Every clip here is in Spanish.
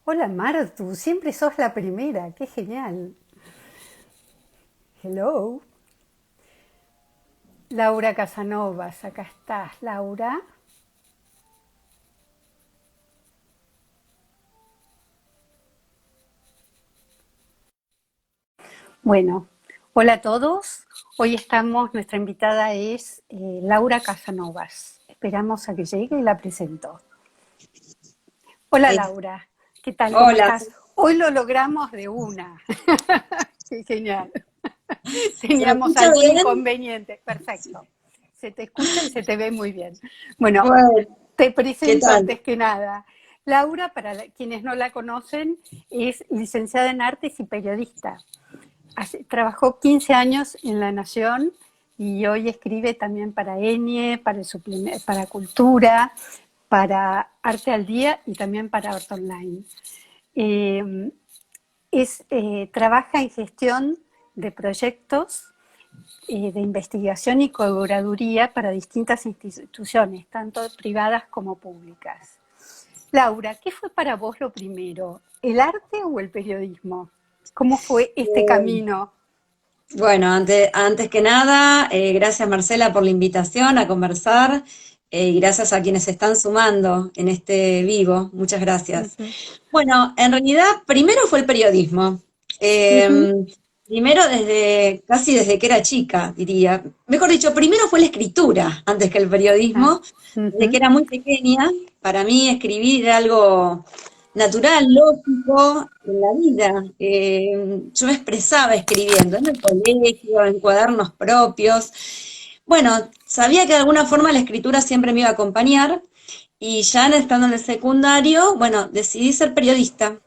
Hola Martu, siempre sos la primera, qué genial. Hello. Laura Casanovas, acá estás, Laura. Bueno, hola a todos. Hoy estamos, nuestra invitada es Laura Casanovas. Esperamos a que llegue y la presento. Hola Eh, Laura, ¿qué tal? ¿Cómo Hola, estás? Hoy lo logramos de una. Qué genial. ¿se me Teníamos escucha algún bien? inconveniente. Perfecto. Se te escucha y se te ve muy bien. Bueno, Bueno, te ¿qué presento tal? antes que nada. Laura, quienes no la conocen, es licenciada en artes y periodista. Trabajó 15 años en La Nación y hoy escribe también para ENIE, para Cultura, para Arte al Día y también para Arte Online. Eh, Trabaja en gestión de proyectos de investigación y curaduría para distintas instituciones, tanto privadas como públicas. Laura, ¿qué fue para vos lo primero? ¿El arte o el periodismo? ¿Cómo fue este Eh, camino? bueno, antes que nada, gracias Marcela por la invitación a conversar y gracias a quienes se están sumando en este vivo. Muchas gracias. Ujú, Bueno, en realidad, primero fue el periodismo. ujú, Eh, Primero casi desde que era chica, diría. Mejor dicho, primero fue la escritura antes que el ah, periodismo. Desde que ujú, era muy pequeña, para mí escribir era algo natural, lógico en la vida. Yo me expresaba escribiendo en el colegio, en cuadernos propios. Bueno, sabía que de alguna forma la escritura siempre me iba a acompañar y ya estando en el secundario, bueno, decidí ser periodista.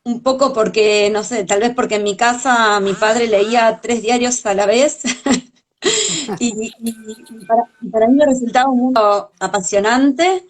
Un poco porque, no sé, tal vez porque en mi casa mi padre leía 3 diarios a la vez y para mí me resultaba un mundo apasionante.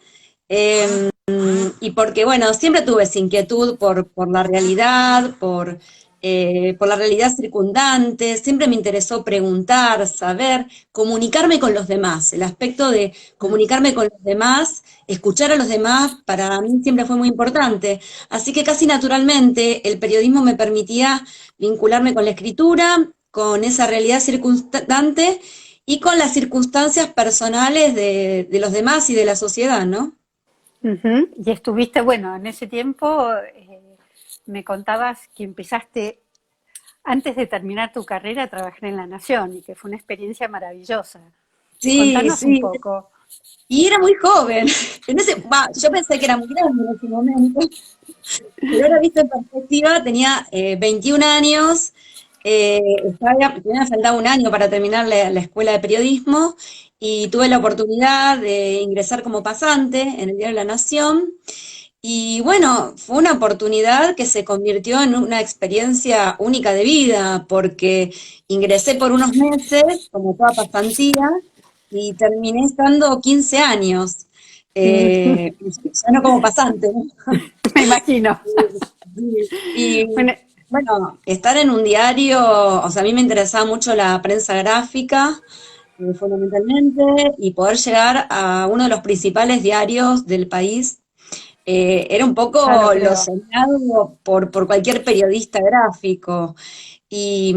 Y porque, bueno, siempre tuve esa inquietud por la realidad, por la realidad circundante, siempre me interesó preguntar, saber, comunicarme con los demás. El aspecto de comunicarme con los demás, escuchar a los demás, para mí siempre fue muy importante. Así que casi naturalmente el periodismo me permitía vincularme con la escritura, con esa realidad circundante y con las circunstancias personales de los demás y de la sociedad, ¿no? ujú. Y estuviste, bueno, en ese tiempo me contabas que empezaste antes de terminar tu carrera a trabajar en La Nación y que fue una experiencia maravillosa. Sí, Contanos un sí. poco. Y era muy joven. Yo pensé que era muy grande en ese momento, pero ahora visto en perspectiva, tenía 21 años, me faltaba un año para terminar la escuela de periodismo y tuve la oportunidad de ingresar como pasante en el diario La Nación. Y bueno, fue una oportunidad que se convirtió en una experiencia única de vida, porque ingresé por unos meses, como toda pasantía, y terminé estando 15 años, ya no como pasante, ¿no? Me imagino. Y Bueno, bueno, estar en un diario, o sea, a mí me interesaba mucho la prensa gráfica, fundamentalmente, y poder llegar a uno de los principales diarios del país era un ya lo poco lo creo. soñado por cualquier periodista gráfico. Y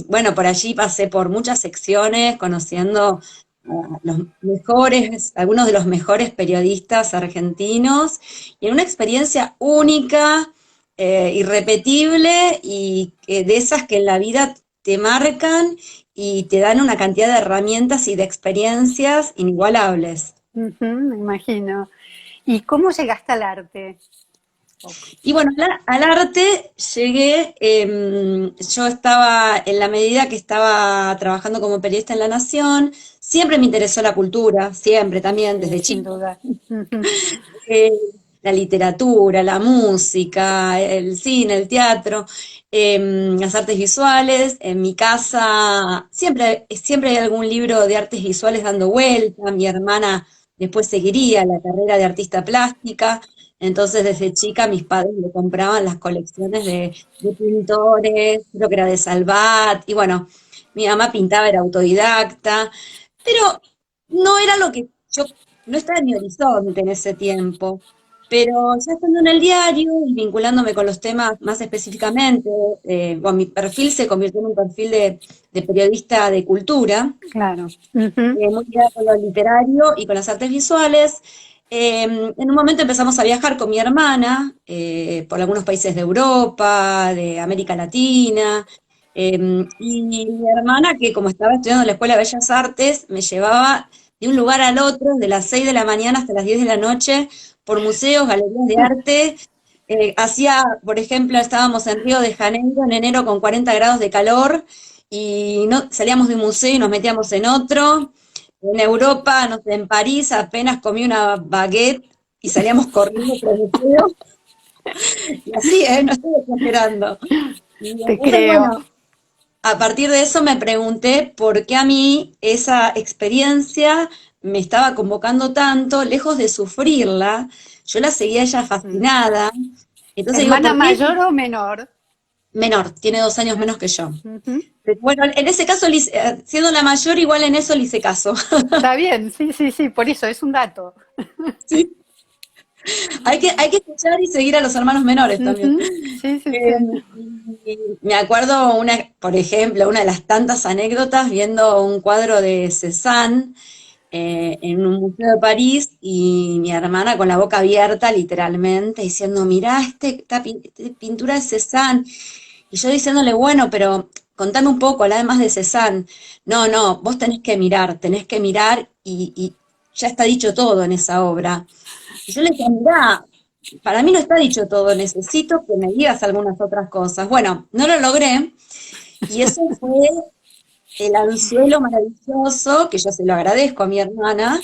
bueno, por allí pasé por muchas secciones, conociendo a los mejores, algunos de los mejores periodistas argentinos, y en una experiencia única, irrepetible, y de esas que en la vida te marcan y te dan una cantidad de herramientas y de experiencias inigualables. Ujú, me imagino. ¿Y cómo llegaste al arte? Oh, Y bueno, al arte llegué, yo estaba, en la medida que estaba trabajando como periodista en La Nación, siempre me interesó la cultura, siempre también, sí, desde sin chica. duda. Ujú, Eh, la literatura, la música, el cine, el teatro, las artes visuales. En mi casa siempre hay algún libro de artes visuales dando vuelta. Mi hermana después seguiría la carrera de artista plástica. Entonces, desde chica, mis padres le compraban las colecciones de pintores, creo que era de Salvat. Y bueno, mi mamá pintaba, era autodidacta, pero no era lo que yo, no estaba en mi horizonte en ese tiempo. Pero ya estando en el diario y vinculándome con los temas más específicamente, bueno, mi perfil se convirtió en un perfil de periodista de cultura, Claro. Ujú. muy ligada con lo literario y con las artes visuales. En un momento empezamos a viajar con mi hermana por algunos países de Europa, de América Latina, y mi hermana, que como estaba estudiando en la Escuela de Bellas Artes, me llevaba de un lugar al otro, de las 6 de la mañana hasta las 10 de la noche, por museos, galerías de arte. Por ejemplo, estábamos en Río de Janeiro en enero con 40 grados de calor, y no, salíamos de un museo y nos metíamos en otro. En Europa, no sé, en París apenas comí una baguette y salíamos corriendo por el museo. Y así, no estoy exagerando. Y Te entonces, creo. bueno, a partir de eso me pregunté por qué a mí esa experiencia me estaba convocando tanto, lejos de sufrirla. Yo la seguía ella Mm. fascinada. Entonces digo, ¿Hermana ¿por qué mayor o menor? menor? Tiene 2 años menos que yo. Ujú. Pero bueno, en ese caso, siendo la mayor, igual en eso le hice caso. Está bien, sí, sí, sí, por eso es un dato. Sí. Hay que escuchar y seguir a los hermanos menores también. Ujú. Sí, sí, Eh, sí. y me acuerdo, por ejemplo, una de las tantas anécdotas viendo un cuadro de Cézanne en un museo de París, y mi hermana con la boca abierta, literalmente, diciendo, mirá, esta pintura de Cézanne. Y yo diciéndole, bueno, pero contame un poco, además de Cézanne. No, no, vos tenés que mirar y ya está dicho todo en esa obra. Y yo le decía, mirá, para mí no está dicho todo, necesito que me digas algunas otras cosas. Bueno, no lo logré, y eso fue el anzuelo maravilloso, que yo se lo agradezco a mi hermana,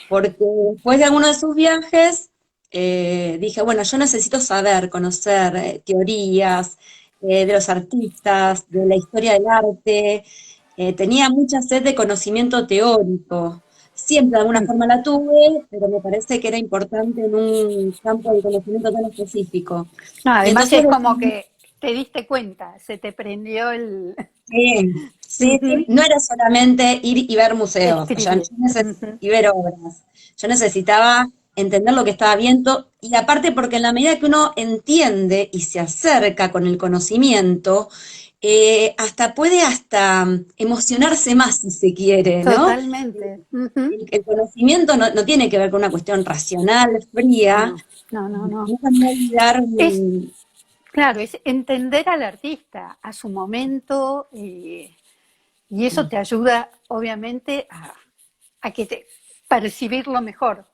porque después de alguno de sus viajes, dije, bueno, yo necesito saber, conocer teorías de los artistas, de la historia del arte. Tenía mucha sed de conocimiento teórico. Siempre de alguna forma la tuve, pero me parece que era importante en un campo de conocimiento tan específico. No, Y además entonces es como decidí. que te diste cuenta, se te prendió el Sí, sí, sí. Ujú. No era solamente ir y ver museos, o sea, Escribir. Ujú. y ver obras. Yo necesitaba entender lo que estaba viendo, y aparte porque en la medida que uno entiende y se acerca con el conocimiento, hasta emocionarse más si se quiere, ¿no? Totalmente. Ujú. El conocimiento no tiene que ver con una cuestión racional, fría, No, no, no, no. no también olvidar. Es, claro, es entender al artista a su momento y eso te ayuda, obviamente, a que te percibirlo mejor.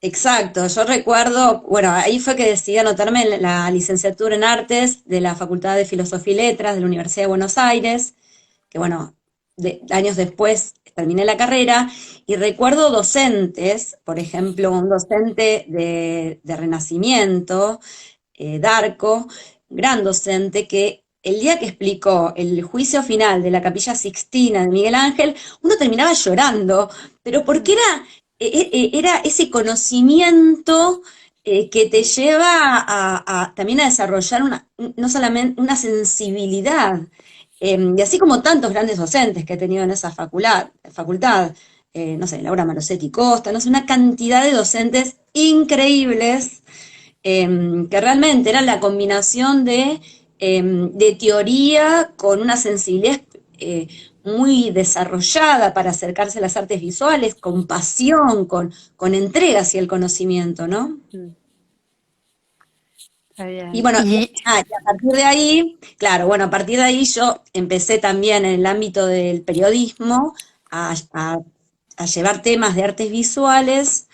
Exacto, yo recuerdo, bueno, ahí fue que decidí anotarme en la licenciatura en Artes de la Facultad de Filosofía y Letras de la Universidad de Buenos Aires, que bueno, años después terminé la carrera, y recuerdo docentes, por ejemplo, un docente de Renacimiento, Darco, gran docente, que el día que explicó el juicio final de la Capilla Sixtina de Miguel Ángel, uno terminaba llorando, pero porque era ese conocimiento que te lleva también a desarrollar no solamente una sensibilidad. Y así como tantos grandes docentes que he tenido en esa facultad, no sé, Laura Marosetti Costa, no sé, una cantidad de docentes increíbles, que realmente era la combinación de teoría con una sensibilidad muy desarrollada para acercarse a las artes visuales, con pasión, con entrega hacia el conocimiento, ¿no? Mm, está Y bien. bueno, y a partir de ahí, claro, bueno, a partir de ahí yo empecé también en el ámbito del periodismo a llevar temas de artes visuales.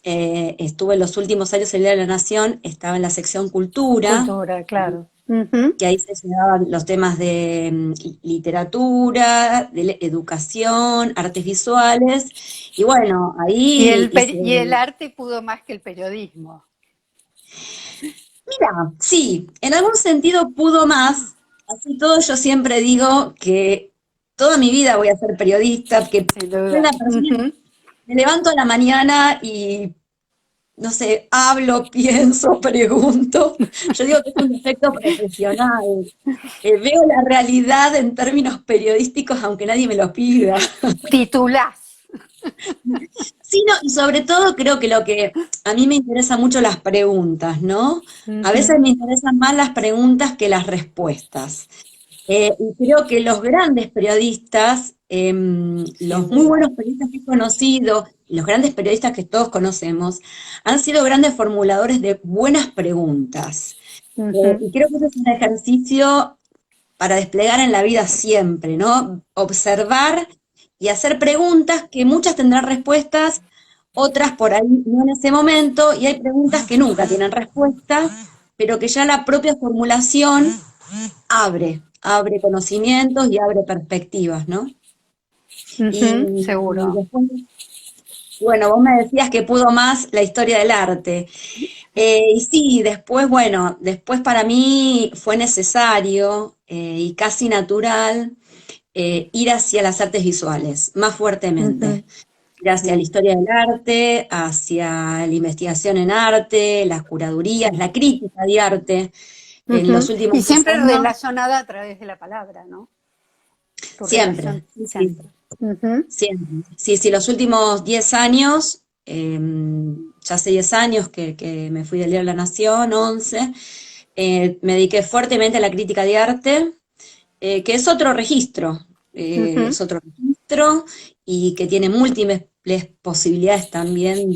Estuve en los últimos años en el Diario de la Nación, estaba en la sección Cultura, Cultura, claro. Ujú. que ahí se llevaban los temas de literatura, de educación, artes visuales, y bueno, Y ahí hice. y el arte pudo más que el periodismo. Mira, sí, en algún sentido pudo más. Así todo, yo siempre digo que toda mi vida voy a ser periodista, que Sin soy duda. una persona Ujú. que me levanto a la mañana y, no sé, hablo, pienso, pregunto. Yo digo que es un defecto profesional. Veo la realidad en términos periodísticos, aunque nadie me lo pida. Titulás. Sí, no, y sobre todo creo que lo que a mí me interesa mucho las preguntas, ¿no? A veces Ujú, me interesan más las preguntas que las respuestas. Y creo que los grandes periodistas, los sin muy duda. buenos periodistas que he conocido, y los grandes periodistas que todos conocemos, han sido grandes formuladores de buenas preguntas. Ujú, Y creo que ese es un ejercicio para desplegar en la vida siempre, ¿no? Observar y hacer preguntas que muchas tendrán respuestas, otras por ahí no en ese momento, y hay preguntas que nunca tienen respuesta, pero que ya la propia formulación abre conocimientos y abre perspectivas, ¿no? ujú, Y seguro. después, bueno, vos me decías que pudo más la historia del arte. Y sí, después, bueno, después para mí fue necesario y casi natural ir hacia las artes visuales, más fuertemente. Ujú, Ir hacia la bien, historia del arte, hacia la investigación en arte, las curadurías, sí. la crítica de arte. En los Ujú, y últimos 10 siempre años, relacionada a través de la palabra, ¿no? Tu siempre, relación, sí, sí. siempre. Ujú, Siempre. Sí, sí, los últimos 10 años, ya hace 10 años que me fui del Diario de la Nación, 11, me dediqué fuertemente a la crítica de arte, que ujú. es otro registro y que tiene múltiples posibilidades también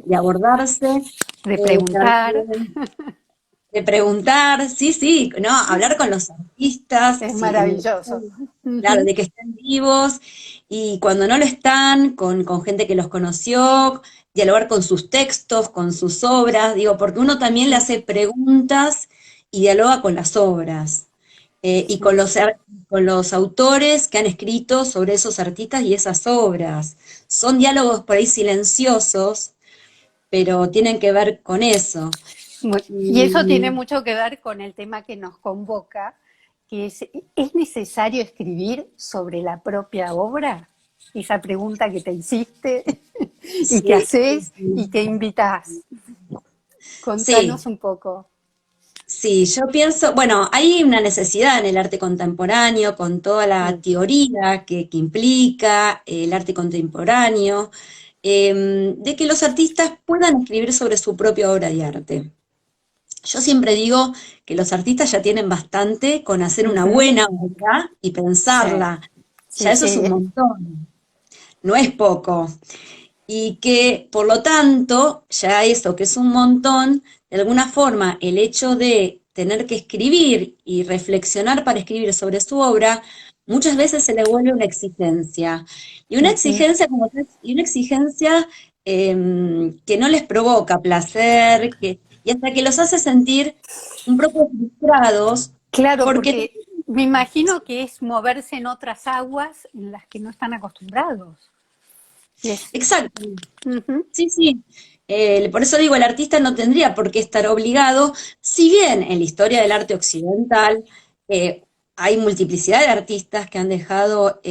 de abordarse, De preguntar, también de preguntar, sí, sí, no, hablar con los artistas, es sí, maravilloso. claro, Ujú, de que estén vivos y cuando no lo están, con gente que los conoció, dialogar con sus textos, con sus obras, digo, porque uno también le ujú, hace preguntas y dialoga con las obras y sin duda. con los autores que han escrito sobre esos artistas y esas obras. Son diálogos por ahí silenciosos, pero tienen que ver con eso. Y eso tiene Y, mucho que ver con el tema que nos convoca, que ¿es necesario escribir sobre la propia obra? Esa pregunta que te hiciste y que sí, sí, haces y sí. que invitas. Sí, Contanos un poco. sí, yo pienso, bueno, hay una necesidad en el arte contemporáneo con toda la Mm, teoría que implica el arte contemporáneo, de que los artistas puedan escribir sobre su propia obra de arte. Yo siempre digo que los artistas ya tienen bastante con hacer una ujú, buena obra y sí, pensarla. Ya sí, eso es un sí. montón, no es poco y que por lo tanto, ya eso que es un montón, de alguna forma el hecho de tener que escribir y reflexionar para escribir sobre su obra, muchas veces se le vuelve una exigencia. Y una Ujú. exigencia y una exigencia que no les provoca placer, y hasta que los hace sentir un poco frustrados, Claro, porque porque me imagino que es moverse en otras aguas en las que no están acostumbrados. Y es, exacto. ujú, Sí, sí. Por eso digo, el artista no tendría por qué estar obligado, si bien en la historia del arte occidental hay multiplicidad de artistas que han dejado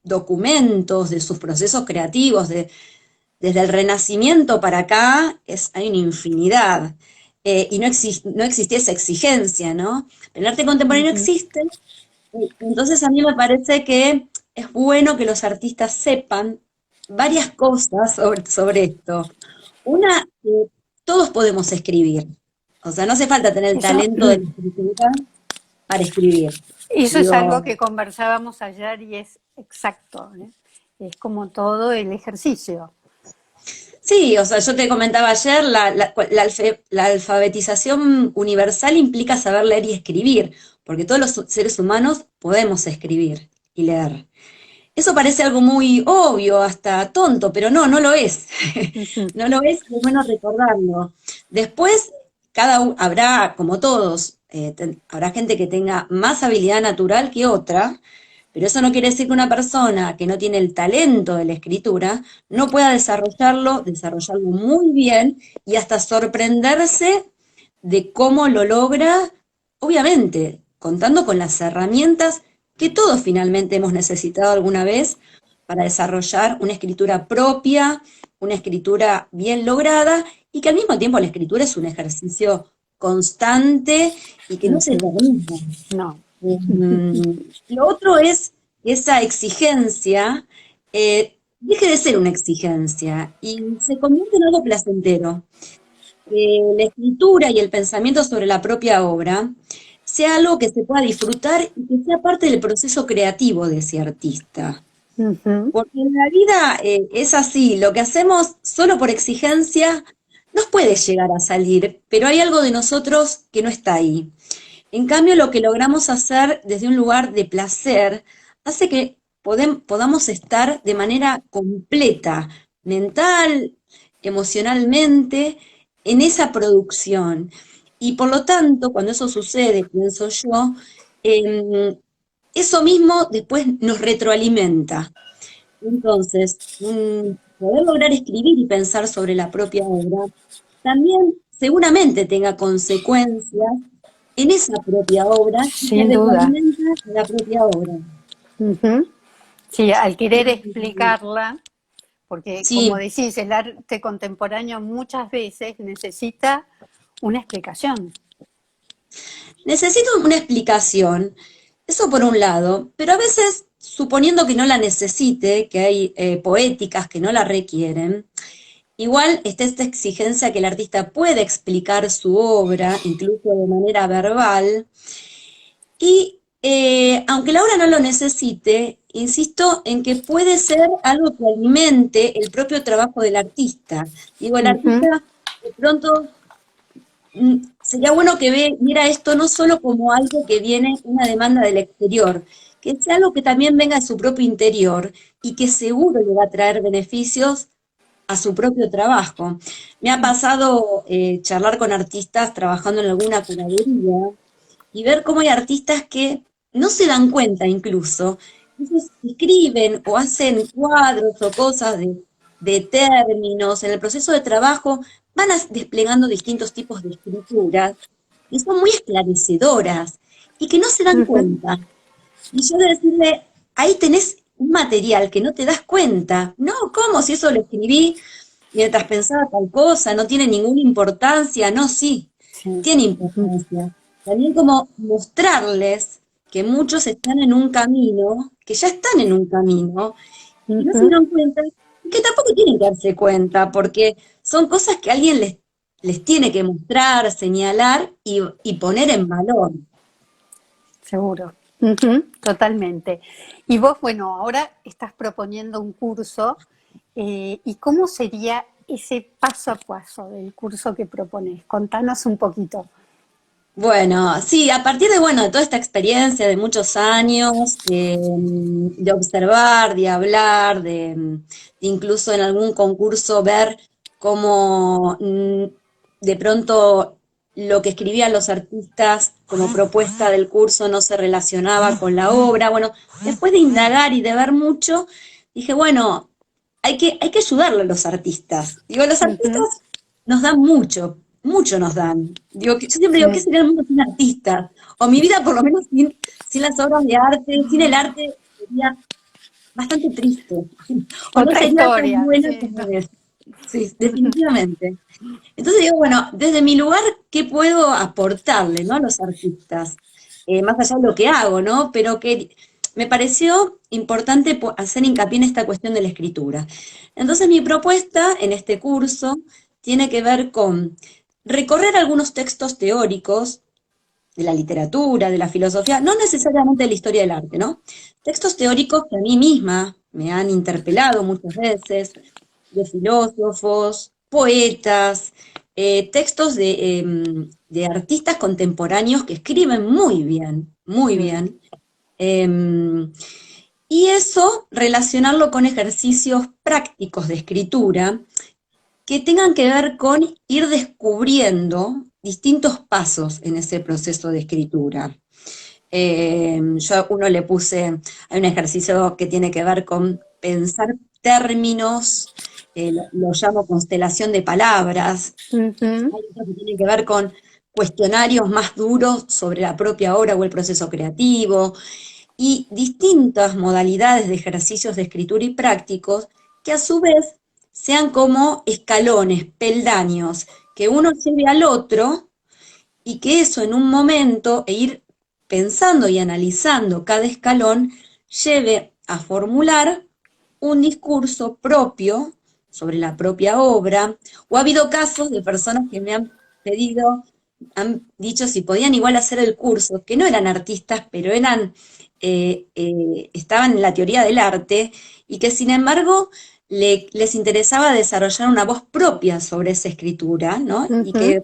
documentos de sus procesos creativos, desde el Renacimiento para acá hay una infinidad. Y no existía esa exigencia, ¿no? Pero el arte contemporáneo ujú. existe, entonces a mí me parece que es bueno que los artistas sepan varias cosas sobre esto. Una, todos podemos escribir. O sea, no hace falta tener el Eso, talento de la escritura para escribir. eso es algo Digo, que conversábamos ayer y es exacto, ¿eh? Es como todo el ejercicio. sí, o sea, yo te comentaba ayer, la alfabetización universal implica saber leer y escribir, porque todos los seres humanos podemos escribir y leer. Eso parece algo muy obvio, hasta tonto, pero no, no lo es. Ujú, No lo es, y es bueno recordarlo. Después, habrá, como todos, habrá gente que tenga más habilidad natural que otra, pero eso no quiere decir que una persona que no tiene el talento de la escritura no pueda desarrollarlo muy bien y hasta sorprenderse de cómo lo logra, obviamente, contando con las herramientas que todos finalmente hemos necesitado alguna vez para desarrollar una escritura propia, una escritura bien lograda y que al mismo tiempo la escritura es un ejercicio constante y que no se ujú. termina. No. Lo otro es esa exigencia. deje de ser una exigencia y se convierte en algo placentero. Que la escritura y el pensamiento sobre la propia obra sea algo que se pueda disfrutar y que sea parte del proceso creativo de ese artista. Ujú. Porque en la vida es así, lo que hacemos solo por exigencia nos puede llegar a salir, pero hay algo de nosotros que no está ahí. En cambio, lo que logramos hacer desde un lugar de placer hace que podamos estar de manera completa, mental, emocionalmente, en esa producción. Y por lo tanto, cuando eso sucede, pienso yo, em, eso mismo después nos retroalimenta. Entonces, poder lograr escribir y pensar sobre la propia obra también seguramente tenga consecuencias en esa propia obra y se Sin duda. retroalimenta en la propia obra. Ujú. Sí, al querer explicarla, porque como Sí, decís, el arte contemporáneo muchas veces necesita una explicación. necesito una explicación, eso por un lado, pero a veces, suponiendo que no la necesite, que hay poéticas que no la requieren, igual está esta exigencia que el artista puede explicar su obra, incluso de manera verbal, y aunque la obra no lo necesite, insisto en que puede ser algo que alimente el propio trabajo del artista. Digo, el Ujú, artista de pronto sería bueno que viera esto no solo como algo que viene una demanda del exterior, que sea algo que también venga de su propio interior y que seguro le va a traer beneficios a su propio trabajo. Me ha pasado charlar con artistas trabajando en alguna curaduría y ver cómo hay artistas que no se dan cuenta incluso, entonces escriben o hacen cuadros o cosas de términos, en el proceso de trabajo van desplegando distintos tipos de escrituras y son muy esclarecedoras y que no se dan ujú. cuenta. Y yo de decirle, ahí tenés un material que no te das cuenta. No, ¿cómo? Si eso lo escribí mientras pensaba tal cosa, no tiene ninguna importancia. No, sí, Sí. tiene Ujú, importancia. También como mostrarles que muchos están en un camino, que ya están en un camino, y que no se ujú. dieron cuenta, y que tampoco tienen que darse cuenta, porque son cosas que alguien les tiene que mostrar, señalar y poner en valor. Seguro. Ujú, totalmente. Y vos, bueno, ahora estás proponiendo un curso, ¿y cómo sería ese paso a paso del curso que propones? Contanos un poquito. Bueno, sí, a partir de, bueno, de toda esta experiencia de muchos años, de observar, de hablar, de incluso en algún concurso ver cómo de pronto lo que escribían los artistas como propuesta del curso no se relacionaba con la obra. Bueno, después de indagar y de ver mucho, dije, bueno, hay que ayudarle a los artistas. Digo, los Ujú, artistas nos dan mucho, mucho nos dan. Digo, yo siempre digo, ¿qué sí, sería el mundo sin artistas? O mi vida, por lo menos, sin las obras de arte, sin el arte, sería bastante triste. O no otra sería tan historia, buena sí, como no. es. Sí, definitivamente. Entonces digo, bueno, desde mi lugar, ¿qué puedo aportarle, ¿no? A los artistas? Más allá de lo que hago, ¿no? Pero que me pareció importante hacer hincapié en esta cuestión de la escritura. Entonces mi propuesta en este curso tiene que ver con recorrer algunos textos teóricos de la literatura, de la filosofía, no necesariamente de la historia del arte, ¿no? Textos teóricos que a mí misma me han interpelado muchas veces, de filósofos, poetas, textos de artistas contemporáneos que escriben muy bien, muy Mm, bien. Em, y eso relacionarlo con ejercicios prácticos de escritura que tengan que ver con ir descubriendo distintos pasos en ese proceso de escritura. Yo a uno le puse, hay un ejercicio que tiene que ver con pensar términos, lo llamo constelación de palabras, ujú, hay otro que tiene que ver con cuestionarios más duros sobre la propia obra o el proceso creativo, y distintas modalidades de ejercicios de escritura y prácticos que a su vez sean como escalones, peldaños, que uno lleve al otro y que eso en un momento, e ir pensando y analizando cada escalón, lleve a formular un discurso propio sobre la propia obra, o ha habido casos de personas que me han pedido, han dicho si podían igual hacer el curso, que no eran artistas, pero estaban en la teoría del arte, y que sin embargo les interesaba desarrollar una voz propia sobre esa escritura, ¿no? Y Ujú. que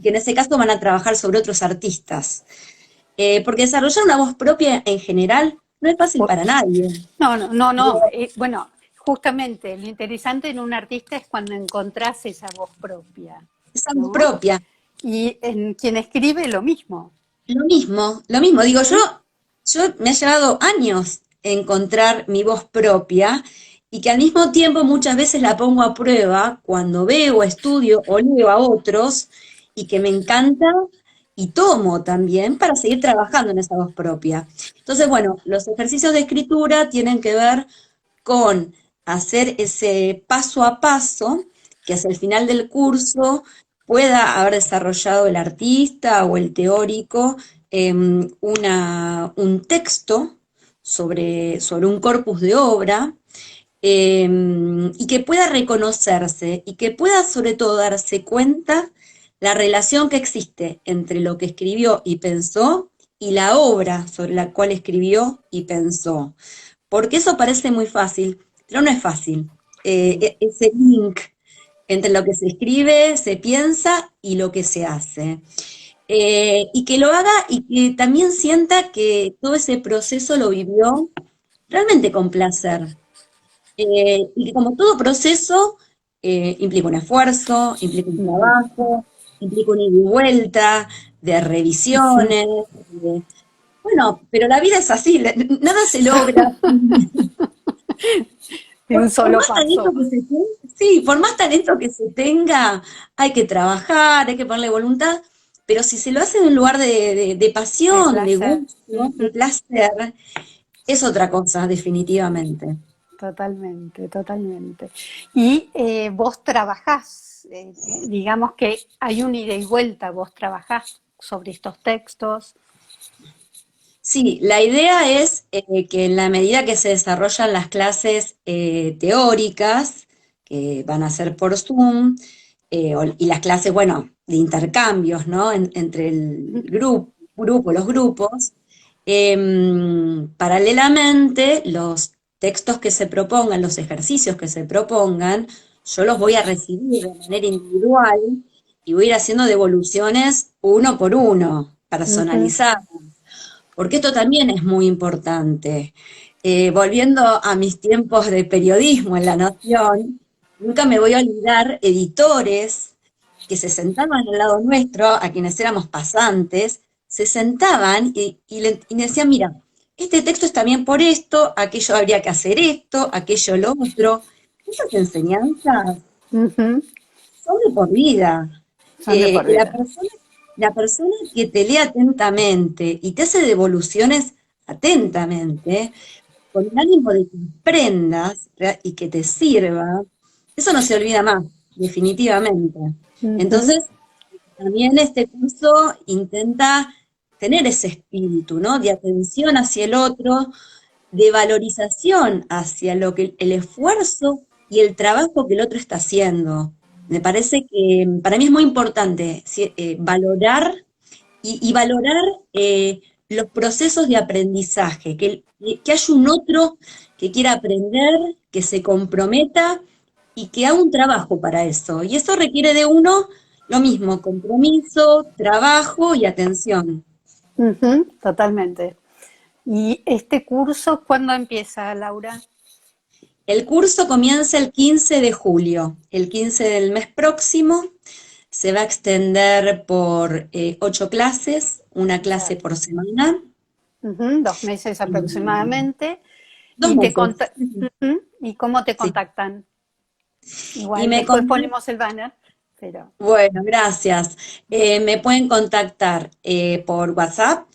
en ese caso van a trabajar sobre otros artistas. Porque desarrollar una voz propia en general no es fácil para nadie. No, no, no, no. Digo, Bueno, justamente lo interesante en un artista es cuando encontrás esa voz propia, esa voz ¿no? propia. Y en quien escribe lo mismo. Lo mismo, digo, Ujú. yo me ha llevado años encontrar mi voz propia y que al mismo tiempo muchas veces la pongo a prueba cuando veo, estudio o leo a otros y que me encanta y tomo también para seguir trabajando en esa voz propia. Entonces, bueno, los ejercicios de escritura tienen que ver con hacer ese paso a paso que hacia el final del curso pueda haber desarrollado el artista o el teórico un texto sobre un corpus de obra y que pueda reconocerse y que pueda sobre todo darse cuenta la relación que existe entre lo que escribió y pensó y la obra sobre la cual escribió y pensó. Porque eso parece muy fácil, pero no es fácil. Ese link entre lo que se escribe, se piensa y lo que se hace. Y que lo haga y que también sienta que todo ese proceso lo vivió realmente con placer. Y que como todo proceso implica un esfuerzo, implica un Ujú. trabajo, implica un ida y vuelta, de Sí, revisiones. Bueno, pero la vida es así, nada se logra. de un Por solo más talento paso. que se tenga, sí, por más talento que se tenga, hay que trabajar, hay que ponerle voluntad, pero si se lo hace en un lugar de De pasión, de placer. gusto, de Ujú. placer, es otra cosa, definitivamente. Totalmente, totalmente. Y vos trabajás, digamos que hay un ida y vuelta, vos trabajás sobre estos textos. Sí, la idea es que en la medida que se desarrollan las clases teóricas, que van a ser por Zoom, y las clases, bueno, de intercambios, ¿no? Entre el grupo, los grupos, paralelamente, los textos que se propongan, los ejercicios que se propongan, yo los voy a recibir de manera individual y voy a ir haciendo devoluciones uno por uno, Ujú. personalizadas porque esto también es muy importante. Volviendo a mis tiempos de periodismo en La Nación, nunca me voy a olvidar editores que se sentaban al lado nuestro, a quienes éramos pasantes, se sentaban y le decían, mira, este texto está bien por esto, aquello habría que hacer esto, aquello lo otro. Esas enseñanzas Ujú. son de por vida. Son de por La vida. persona que te lee atentamente y te hace devoluciones atentamente, con el ánimo de que aprendas y que te sirva, eso no se olvida más, definitivamente. Ujú. Entonces, también este curso intenta tener ese espíritu, ¿no? De atención hacia el otro, de valorización hacia lo que el esfuerzo y el trabajo que el otro está haciendo. Me parece que para mí es muy importante valorar y valorar los procesos de aprendizaje, que haya un otro que quiera aprender, que se comprometa y que haga un trabajo para eso. Y eso requiere de uno lo mismo, compromiso, trabajo y atención. Ujú. Totalmente. ¿Y este curso cuándo empieza, Laura? El curso comienza el 15 de julio, el 15 del mes próximo. Se va a extender por 8 clases, una clase Claro. por semana. Ujú. 2 meses Y aproximadamente. 2 meses. Ujú. ¿Y cómo te Sí. contactan? Y Igual me después contactan, ponemos el banner, pero bueno, gracias. Me pueden contactar por WhatsApp.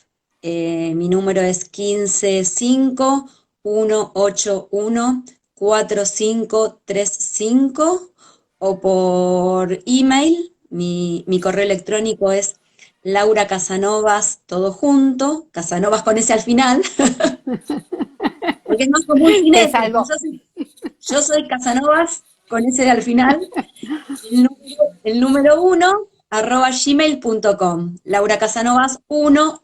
Mi número es 1551814535 o por email. Mi correo electrónico es Laura Casanovas, todo junto, Casanovas con ese al final, porque es más común sin te ese. salvó. Yo soy Casanovas, con ese al final, el número 1, @gmail.com. lauracasanovas1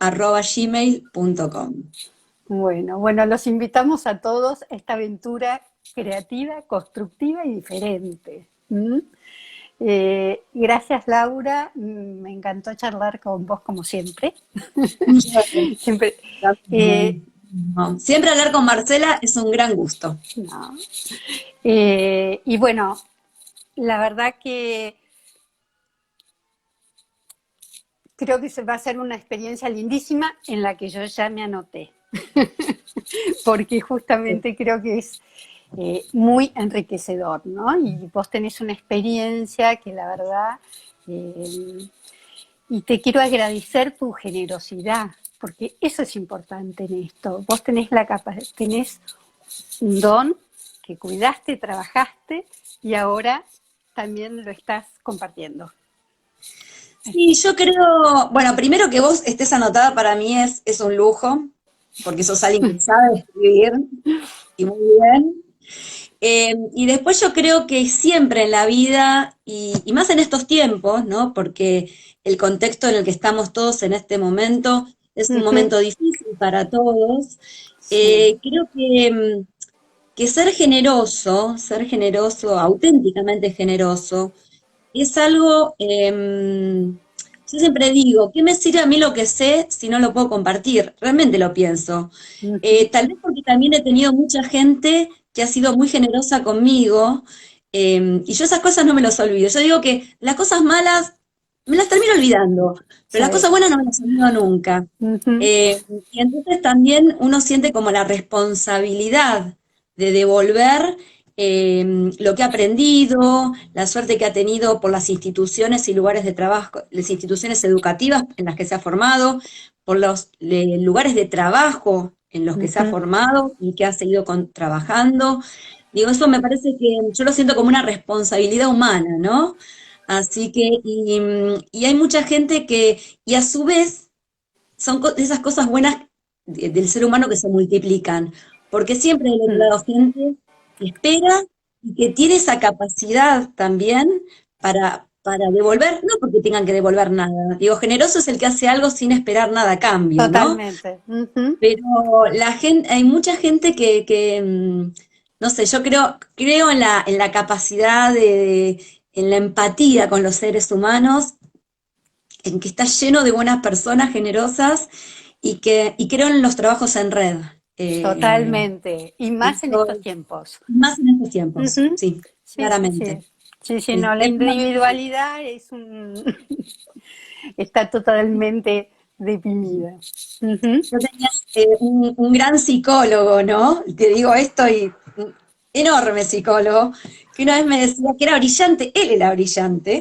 @gmail.com. Bueno, los invitamos a todos a esta aventura creativa, constructiva y diferente. ¿Mm? Gracias, Laura. Me encantó charlar con vos como siempre. Siempre. Siempre hablar con Marcela es un gran gusto. No. Y bueno, la verdad que creo que se va a ser una experiencia lindísima en la que yo ya me anoté. Porque justamente creo que es muy enriquecedor, ¿no? Y vos tenés una experiencia que la verdad, y te quiero agradecer tu generosidad, porque eso es importante en esto. Vos tenés tenés un don que cuidaste, trabajaste y ahora también lo estás compartiendo. Sí, yo creo, bueno, primero que vos estés anotada para mí es un lujo, porque sos alguien que sabe escribir, y muy bien. Y después yo creo que siempre en la vida, y más en estos tiempos, ¿no? Porque el contexto en el que estamos todos en este momento es un momento difícil para todos. Sí. Creo que ser generoso, auténticamente generoso, es algo, yo siempre digo, ¿qué me sirve a mí lo que sé si no lo puedo compartir? Realmente lo pienso. Tal vez porque también he tenido mucha gente que ha sido muy generosa conmigo, y yo esas cosas no me las olvido. Yo digo que las cosas malas me las termino olvidando, pero las Sí. cosas buenas no me las olvido nunca. Y entonces también uno siente como la responsabilidad de devolver lo que ha aprendido, la suerte que ha tenido por las instituciones y lugares de trabajo, las instituciones educativas en las que se ha formado, por los lugares de trabajo en los que se ha formado y que ha seguido trabajando. Digo, eso me parece que yo lo siento como una responsabilidad humana, ¿no? Así que, y hay mucha gente que, y a su vez, son esas cosas buenas del ser humano que se multiplican, porque siempre del otro lado gente que espera y que tiene esa capacidad también para devolver, no porque tengan que devolver nada. Digo, generoso es el que hace algo sin esperar nada a cambio, ¿no? Totalmente. Pero la gente, hay mucha gente no sé, yo creo en la capacidad en la empatía con los seres humanos, en que está lleno de buenas personas generosas y creo en los trabajos en red. Totalmente. Y más en estos Esto, tiempos. más en estos tiempos, Ujú. sí, Sí, sí, sí. claramente. Sí, sí, Sí, no, la es individualidad está totalmente deprimida. Ujú. yo tenía un gran psicólogo, ¿no? Te digo esto y un enorme psicólogo, que una vez me decía que era brillante, él era brillante,